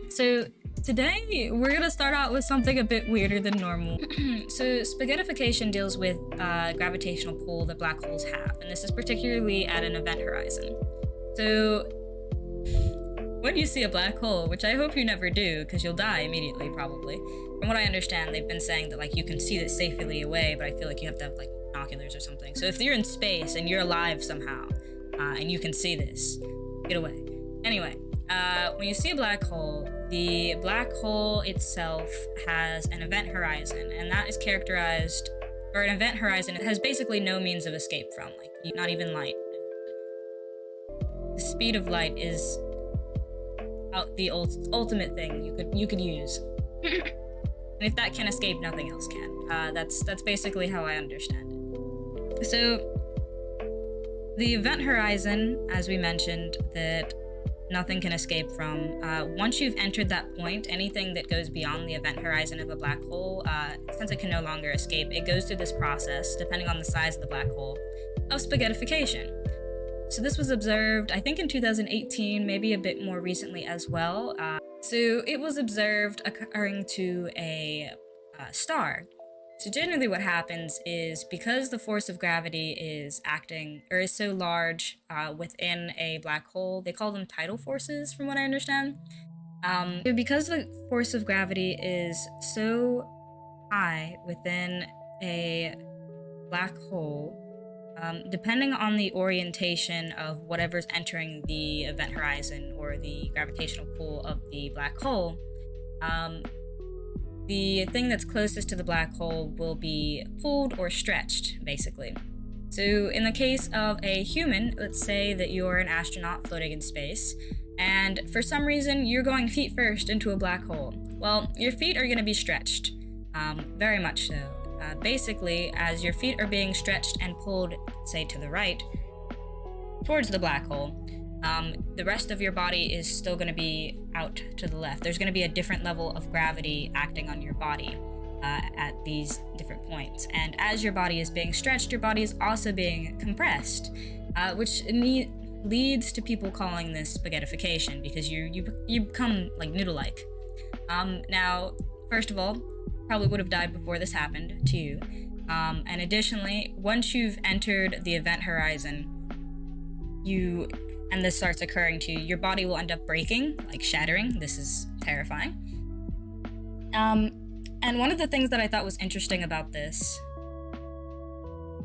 So today we're gonna start out with something a bit weirder than normal. So spaghettification deals with gravitational pull that black holes have, and this is particularly at an event horizon. So when you see a black hole, which I hope you never do, because you'll die immediately probably. From what I understand, they've been saying that like you can see this safely away, but I feel like you have to have like binoculars or something. So if you're in space and you're alive somehow, and you can see this, get away. Anyway, when you see a black hole, the black hole itself has an event horizon, and that is characterized, or an event horizon, it has basically no means of escape from, like not even light. The speed of light is the ultimate thing you could use. And if that can escape, nothing else can. That's basically how I understand it. So the event horizon, as we mentioned, that nothing can escape from. Once you've entered that point, anything that goes beyond the event horizon of a black hole, since it can no longer escape, it goes through this process, depending on the size of the black hole, of spaghettification. So this was observed, I think in 2018, maybe a bit more recently as well. So it was observed occurring to a star. So generally what happens is because the force of gravity is acting, or is so large within a black hole, they call them tidal forces from what I understand. So because the force of gravity is so high within a black hole, depending on the orientation of whatever's entering the event horizon or the gravitational pull of the black hole, the thing that's closest to the black hole will be pulled or stretched, basically. So in the case of a human, let's say that you're an astronaut floating in space, and for some reason you're going feet first into a black hole. Well, your feet are going to be stretched, very much so. Basically, as your feet are being stretched and pulled, say, to the right, towards the black hole, the rest of your body is still going to be out to the left. There's going to be a different level of gravity acting on your body at these different points. And as your body is being stretched, your body is also being compressed, which leads to people calling this spaghettification, because you become like noodle-like. Now, first of all, probably would have died before this happened to you. And additionally, once you've entered the event horizon, and this starts occurring to you, your body will end up breaking, like shattering. This is terrifying. And one of the things that I thought was interesting about this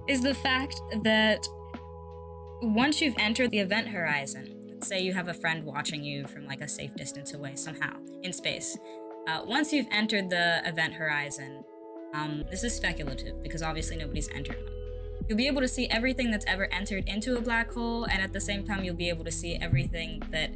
is the fact that once you've entered the event horizon, let's say you have a friend watching you from like a safe distance away somehow in space. Once you've entered the event horizon, this is speculative because obviously nobody's entered one. You'll be able to see everything that's ever entered into a black hole, and at the same time, you'll be able to see everything that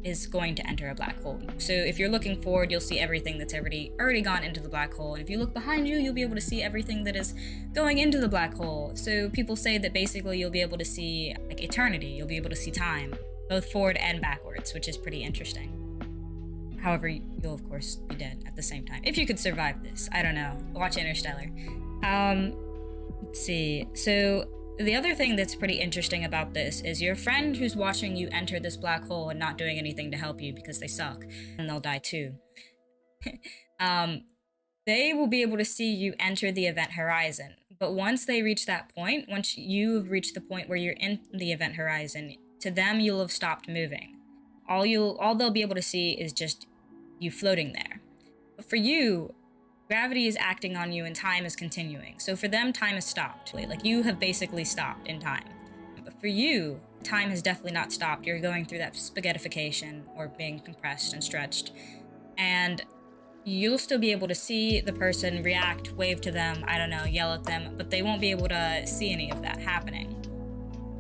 is going to enter a black hole. So if you're looking forward, you'll see everything that's already gone into the black hole, and if you look behind you, you'll be able to see everything that is going into the black hole. So people say that basically you'll be able to see like eternity, you'll be able to see time, both forward and backwards, which is pretty interesting. However, you'll of course be dead at the same time. If you could survive this, I don't know. Watch Interstellar. Let's see. So the other thing that's pretty interesting about this is your friend who's watching you enter this black hole and not doing anything to help you because they suck and they'll die too. They will be able to see you enter the event horizon. But once they reach that point, once you've reached the point where you're in the event horizon, to them you'll have stopped moving. All they'll be able to see is just you floating there. But for you, gravity is acting on you and time is continuing. So for them, time has stopped. Like you have basically stopped in time. But for you, time has definitely not stopped. You're going through that spaghettification or being compressed and stretched. And you'll still be able to see the person, react, wave to them, I don't know, yell at them, but they won't be able to see any of that happening.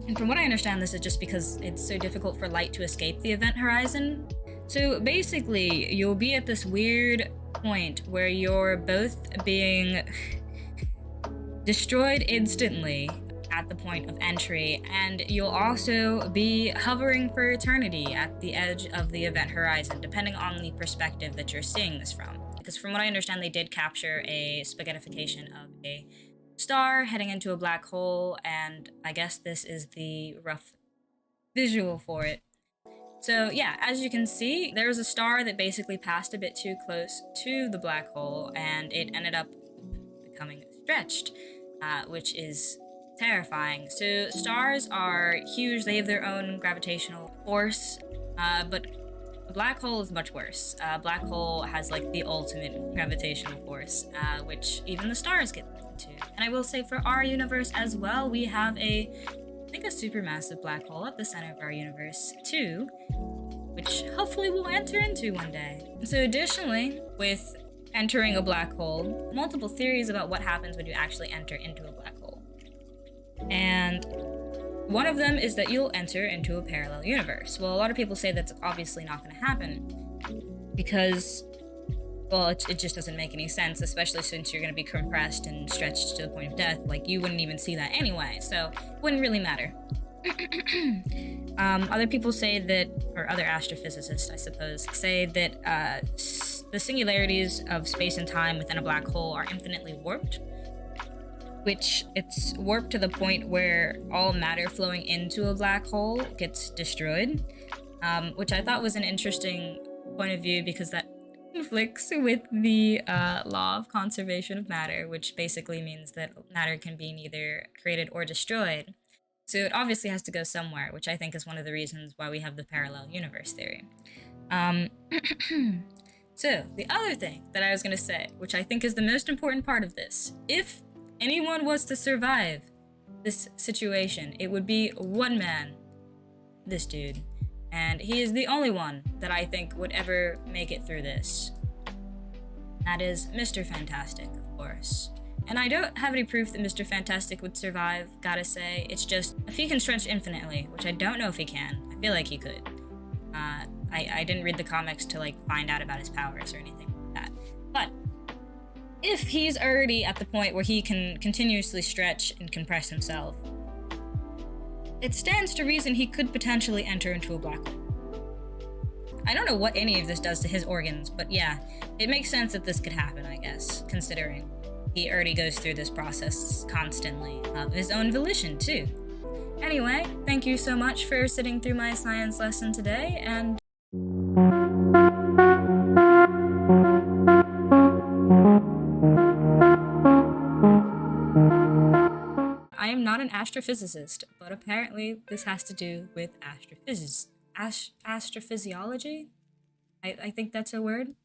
And from what I understand, this is just because it's so difficult for light to escape the event horizon. So basically, you'll be at this weird point where you're both being destroyed instantly at the point of entry, and you'll also be hovering for eternity at the edge of the event horizon, depending on the perspective that you're seeing this from. Because from what I understand, they did capture a spaghettification of a star heading into a black hole, and I guess this is the rough visual for it. So yeah, as you can see, there was a star that basically passed a bit too close to the black hole, and it ended up becoming stretched, which is terrifying. So stars are huge; they have their own gravitational force, but a black hole is much worse. A black hole has like the ultimate gravitational force, which even the stars get into. And I will say for our universe as well, we have I think a supermassive black hole at the center of our universe too, which hopefully we'll enter into one day. So additionally, with entering a black hole, multiple theories about what happens when you actually enter into a black hole. And one of them is that you'll enter into a parallel universe. Well, a lot of people say that's obviously not going to happen because, well, it just doesn't make any sense, especially since you're going to be compressed and stretched to the point of death. Like, you wouldn't even see that anyway, so it wouldn't really matter. Other people say that, or other astrophysicists, I suppose, say that the singularities of space and time within a black hole are infinitely warped, which it's warped to the point where all matter flowing into a black hole gets destroyed, which I thought was an interesting point of view because that conflicts with the law of conservation of matter, which basically means that matter can be neither created or destroyed. So it obviously has to go somewhere, which I think is one of the reasons why we have the parallel universe theory. So the other thing that I was going to say, which I think is the most important part of this, if anyone was to survive this situation, it would be one man, this dude. And he is the only one that I think would ever make it through this. That is Mr. Fantastic, of course. And I don't have any proof that Mr. Fantastic would survive, gotta say. It's just, if he can stretch infinitely, which I don't know if he can, I feel like he could. I didn't read the comics to, like, find out about his powers or anything like that. But if he's already at the point where he can continuously stretch and compress himself, it stands to reason he could potentially enter into a black hole. I don't know what any of this does to his organs, but yeah, it makes sense that this could happen, I guess, considering he already goes through this process constantly, of his own volition, too. Anyway, thank you so much for sitting through my science lesson today, and I am not an astrophysicist, but apparently this has to do with astrophysiology? I think that's a word.